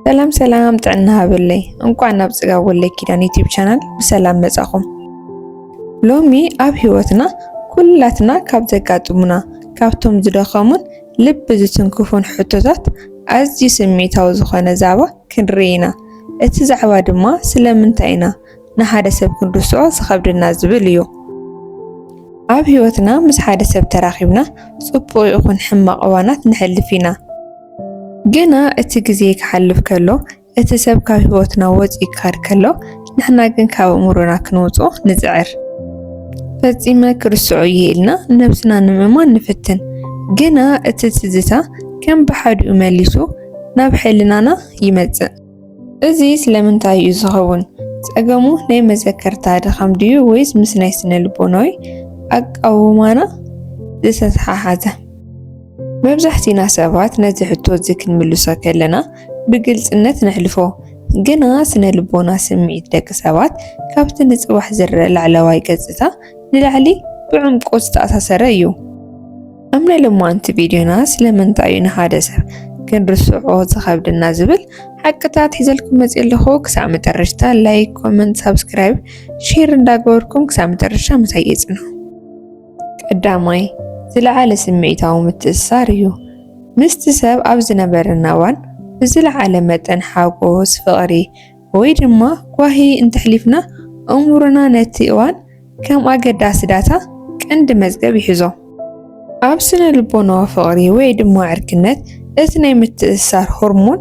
ሰላም ሰላም ጥዕና ሃብለይ እንኳን ናብ ጽጋብ ወለይ ኪዳን ዩቲዩብ ቻናል ብሰላም መጻኹም። ሎሚ ኣብ ህይወትና ኩላትና ካብ ዘጋጥሙና ካብቶም ዝደኸሙን ልብ ዝትንክፉን ሕቶታት ኣዝዩ ስሜታዊ ዝኾነ ዛዕባ ክንርኢ ኢና። እቲ ዛዕባ ድማ ስለምንታይ ኢና ንሓደ ሰብ ክንርስዖ ዝኸብደና ዝብል እዩ። ኣብ ህይወትና ምስ ሓደ ሰብ ተራኺብና ጽቡቕ ይኹን ሕማቕ እዋናት ንሕልፍ ኢና። ግና እቲ ግዜ ክሓልፍ ከሎ እቲ ሰብ ካብ ህይወትና ወፂኡ ክኸድ ከሎ ንሕና ግን ካብ እሙሮና ክንውፅኦ ንፅዕር። ፈፂመ ክርስዖ ይህልና ነብስና ንምእማን ንፍትን። ግና እቲ ትዝታ ከም ብሓዲኡ መሊሱ ናብ ሕልናና ይመጽእ። እዚ ስለምንታይ እዩ ዝኸውን? ፀገሙ ናይ መዘከርታ ድኻም ድዩ ወይስ ምስ ናይ ስነ ልቦናዊ ኣቃውማና ዝተተሓሓዘ? መብዛሕቲና ሰባት ነዚ ሕቶ እዚ ክንምልሶ ከለና ብግልጽነት ነሕልፎ። ግና ስነ ልቦና ስምዒት ደቂ ሰባት ካብቲ ንጽባሕ ዝረአ ላዕለዋይ ገጽታ ንላዕሊ ብዕምቆ ዝተኣሳሰረ እዩ። ኣብ ናይ ሎማንቲ ቪድዮና ስለምንታይ እዩ ንሓደ ሰብ ክንርስዖ ዝኸብደና ዝብል ሓቅታት ሒዘልኩም መፅእ ኣለኹ። ክሳብ መጨረሻ ላይክ፣ ኮመንት፣ ሳብስክራይብ፣ ሼር እንዳገበርኩም ክሳብ መጨረሻ ምሳይ የጽንሑ። ቀዳማይ ዝለዓለ ስምዒታዊ ምትእስሳር እዩ። ምስቲ ሰብ ኣብ ዝነበረና እዋን ብዝለዓለ መጠን ሓጎስ፣ ፍቕሪ ወይ ድማ ጓሂ እንተሕሊፍና እሙሮና ነቲ እዋን ከም ኣገዳሲ ዳታ ቀንዲ መዝገብ ይሕዞ። ኣብ ስነ ልቦናዊ ፍቕሪ ወይ ድማ ዕርክነት እቲ ናይ ምትእስሳር ሆርሞን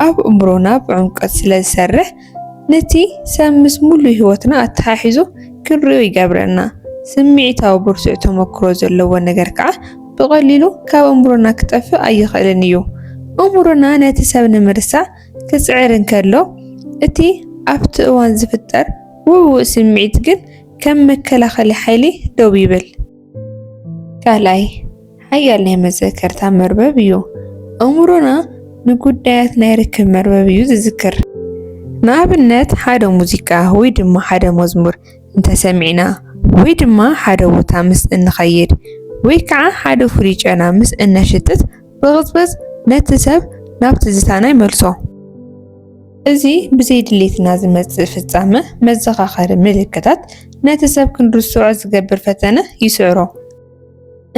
ኣብ እሙሮና ብዕምቀት ስለ ዝሰርሕ ነቲ ሰብ ምስ ሙሉእ ህይወትና ኣተሓሒዙ ክንሪኦ ይገብረና። ስምዒታዊ ብርቱዕ ተመክሮ ዘለዎ ነገር ከዓ ብቐሊሉ ካብ እሙሮና ክጠፍእ ኣይኽእልን እዩ። እሙሮና ነቲ ሰብ ንምርሳዕ ክጽዕር እንከሎ እቲ ኣብቲ እዋን ዝፍጠር ውውእ ስምዒት ግን ከም መከላኸሊ ሓይሊ ደው ይብል። ካልኣይ ሓያል ናይ መዘከርታ መርበብ እዩ። እሙሮና ንጉዳያት ናይ ርክብ መርበብ እዩ ዝዝክር። ንኣብነት ሓደ ሙዚቃ ወይ ድማ ሓደ መዝሙር እንተሰሚዕና ወይ ድማ ሓደ ቦታ ምስ እንኸይድ ወይ ከዓ ሓደ ፍሉይ ጨና ምስ እነሽትት ብቕፅበት ነቲ ሰብ ናብ ትዝታና ይመልሶ። እዚ ብዘይ ድሌትና ዝመጽእ ፍጻመ መዘኻኸሪ ምልክታት ነቲ ሰብ ክንርስዖ ዝገብር ፈተነ ይስዕሮ።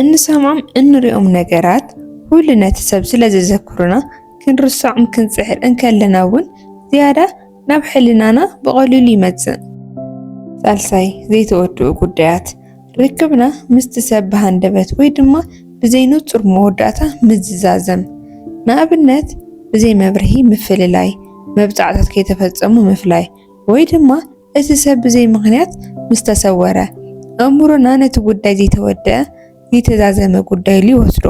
እንሰምዖም እንሪኦም ነገራት ሁሉ ነቲ ሰብ ስለ ዝዘክሩና ክንርስዖም ክንጽሕር እንከለና እውን ዝያዳ ናብ ሕልናና ብቐሊሉ ይመጽእ። ሳልሳይ ዘይተወድኡ ጉዳያት ርክብና ምስቲ ሰብ ብሃንደበት ወይ ድማ ብዘይንጹር መወዳእታ ምዝዛዘም። ንኣብነት ብዘይ መብርሂ ምፍልላይ፣ መብጻዕታት ከይተፈጸሙ ምፍላይ ወይ ድማ እቲ ሰብ ብዘይ ምኽንያት ምስ ተሰወረ እሙሮና ነቲ ጉዳይ ዘይተወድአ ዘይተዛዘመ ጉዳይ ኢሉ ይወስዶ።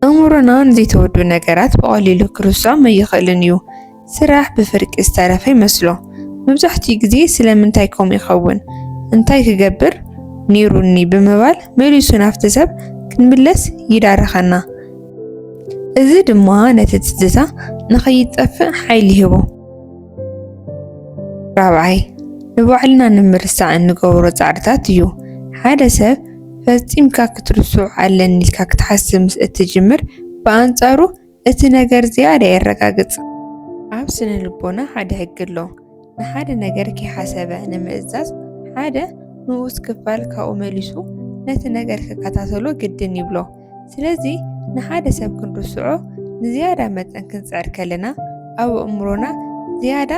እሙሮና ንዘይተወድኡ ነገራት ብቐሊሉ ክርስዖም ኣይኽእልን እዩ። ስራሕ ብፍርቂ ዝተረፈ ይመስሎ። መብዛሕትኡ ግዜ ስለምንታይ ከምኡ ይኸውን እንታይ ክገብር ነይሩኒ ብምባል መሊሱ ናብቲ ሰብ ክንምለስ ይዳርኸና። እዚ ድማ ነቲ ትዝታ ንኸይጠፍእ ሓይሊ ይህቦ። ራብዓይ ንባዕልና ንምርሳዕ እንገብሮ ጻዕርታት እዩ። ሓደ ሰብ ፈጺምካ ክትርስዖ ኣለኒ ኢልካ ክትሓስብ ምስ እትጅምር ብኣንጻሩ እቲ ነገር ዝያዳ የረጋግጽ። ኣብ ስነ ልቦና ሓደ ሕጊ ኣሎ። ንሓደ ነገር ከይሓሰበ ንምእዛዝ ሓደ ንኡስ ክፋል ካብኡ መሊሱ ነቲ ነገር ክከታተሎ ግድን ይብሎ። ስለዚ ንሓደ ሰብ ክንርስዖ ንዝያዳ መጠን ክንጽዕር ከለና ኣብ እሙሮና ዝያዳ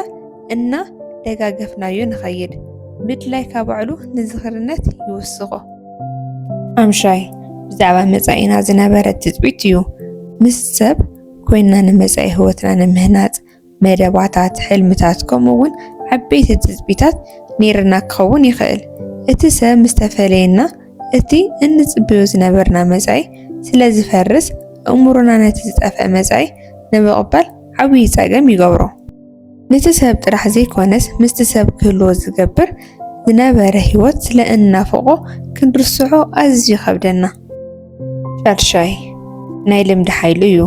እና ደጋገፍናዮ ንኸይድ ምድላይ ካብ ባዕሉ ንዝኽርነት ይውስኾ። ሓምሻይ ብዛዕባ መጻኢና ዝነበረ ትጽቢት እዩ። ምስ ሰብ ኮይና ንመጻኢ ህይወትና ንምህናጽ መደባታት፣ ሕልምታት ከምኡውን ዓበይቲ ትጽቢታት ነይርና ክኸውን ይኽእል። እቲ ሰብ ምስ ተፈለየና እቲ እንጽብዮ ዝነበርና መጻኢ ስለ ዝፈርስ እሙሮና ነቲ ዝጠፍአ መጻኢ ንምቕባል ዓብዪ ፀገም ይገብሮ። ነቲ ሰብ ጥራሕ ዘይኮነስ ምስቲ ሰብ ክህልዎ ዝገብር ዝነበረ ህይወት ስለ እናፈቆ ክንርስዖ ኣዝዩ ይኸብደና። ሻድሻይ ናይ ልምዲ ሓይሊ እዩ።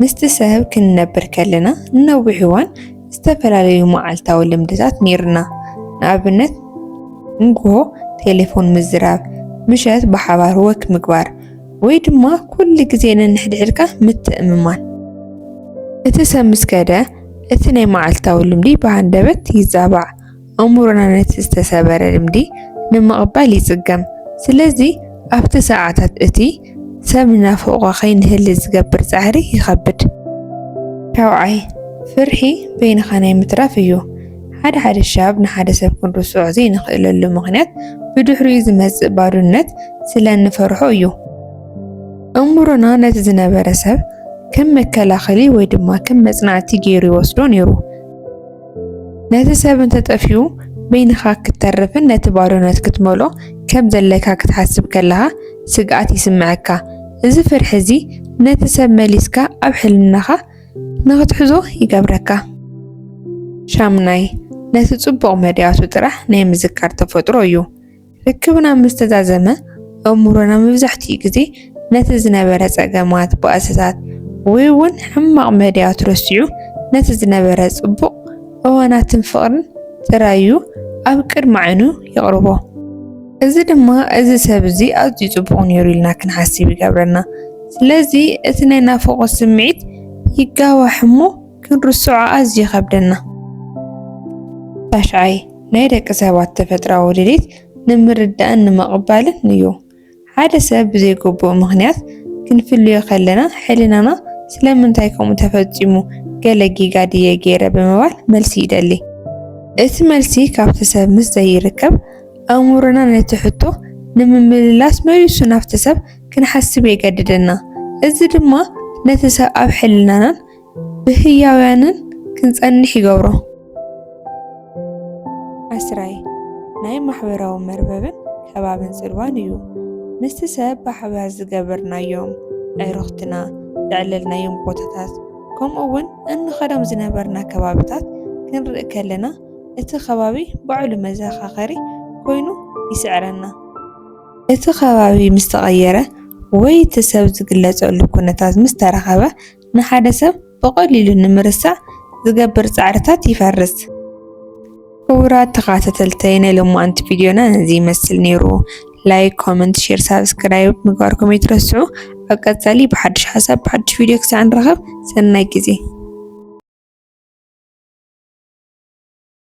ምስቲ ሰብ ክንነብር ከለና ንነዊሕ እዋን ዝተፈላለዩ መዓልታዊ ልምድታት ነይርና። ንኣብነት ንግሆ ቴሌፎን ምዝራብ፣ ምሸት ብሓባር ወክ ምግባር ወይ ድማ ኩሉ ግዜ ነንሕድሕድካ ምትእምማን። እቲ ሰብ ምስ ከደ እቲ ናይ መዓልታዊ ልምዲ ብሃንደበት ይዛባዕ። ኣእምሮና ነቲ ዝተሰበረ ልምዲ ንምቕባል ይጽገም። ስለዚ ኣብቲ ሰዓታት እቲ ሰብ ናፍቆ ከይንህሊ ዝገብር ጻዕሪ ይኸብድ። ሻውዓይ ፍርሒ በይንኻ ናይ ምትራፍ እዩ። ሓደ ሻብ ንሓደ ሰብ ክንርስዖ ዘይንኽእለሉ ምኽንያት ብድሕሪኡ ዝመጽእ ባዶነት ስለ እንፈርሖ እዩ። ኣእምሮና ነቲ ዝነበረ ሰብ ከም መከላኸሊ ወይ ድማ ከም መጽናዕቲ ገይሩ ይወስዶ ነይሩ። ነቲ ሰብ እንተጠፊኡ በይንኻ ክትተርፍን ነቲ ባዶነት ክትመልኦ ከም ዘለካ ክትሓስብ ከለኻ ስግኣት ይስምዓካ። እዚ ፍርሒ እዚ ነቲ ሰብ መሊስካ ኣብ ሕልናኻ ንኽትሕዞ ይገብረካ። ሻምናይ ነቲ ጽቡቕ መድያቱ ጥራሕ ናይ ምዝካር ተፈጥሮ እዩ። ርክብና ምስ ተዛዘመ ኣእምሮና መብዛሕትኡ ግዜ ነቲ ዝነበረ ጸገማት ብኣሰታት ወይ እውን ሕማቕ መድያቱ ረሲዑ ነቲ ዝነበረ ጽቡቕ እዋናትን ፍቕርን ጥራዩ ኣብ ቅድሚ ዓይኑ የቕርቦ። እዚ ድማ እዚ ሰብ እዚ ኣዝዩ ጽቡቕ ነይሩ ኢልና ክንሓስብ ይገብረና። ስለዚ እቲ ናይ ናፍቖት ስምዒት ይጋዋሕ እሞ ክንርስዖ ኣዝዩ ይኸብደና። ሻሽዓይ ናይ ደቂ ሰባት ተፈጥሮኣዊ ድሌት ንምርዳእን ንምቕባልን እዩ። ሓደ ሰብ ብዘይግቡእ ምኽንያት ክንፍልዮ ከለና ሕሊናና ስለምንታይ ከምኡ ተፈጺሙ ገለ ጊጋ ድየ ገይረ ብምባል መልሲ ይደሊ። እቲ መልሲ ካብቲ ሰብ ምስ ዘይርከብ ኣእምሮና ነቲ ሕቶ ንምምልላስ መሊሱ ናብቲ ሰብ ክንሓስብ የገድደና። እዚ ድማ ነቲ ሰብ ኣብ ሕሊናናን ብህያውያንን ክንጸንሕ ይገብሮ። ኣስራይ ናይ ማሕበራዊ መርበብን ከባብን ጽልዋን እዩ። ምስቲ ሰብ ብሓባር ዝገበርናዮም ዕሩኽትና ዝዕለልናዮም ቦታታት ከምኡ'ውን እንኸዶም ዝነበርና ከባቢታት ክንርኢ ከለና እቲ ከባቢ ባዕሉ መዘኻኸሪ ኮይኑ ይስዕረና። እቲ ከባቢ ምስ ተቐየረ ወይ እቲ ሰብ ዝግለጸሉ ኩነታት ምስ ተረኸበ ንሓደ ሰብ ብቐሊሉ ንምርሳዕ ዝገብር ጻዕርታት ይፈርስ። ክቡራት ተኸታተልተይ ናይ ሎማዓንቲ ቪድዮና ነዚ ይመስል ነይሩ። ላይክ፣ ኮመንት፣ ሼር፣ ሳብስክራይብ ምግባርኩም ኣይትረስዑ። ኣብ ቀጻሊ ብሓድሽ ሓሳብ ብሓድሽ ቪድዮ ክሳዕ ንረኸብ። ሰናይ ግዜ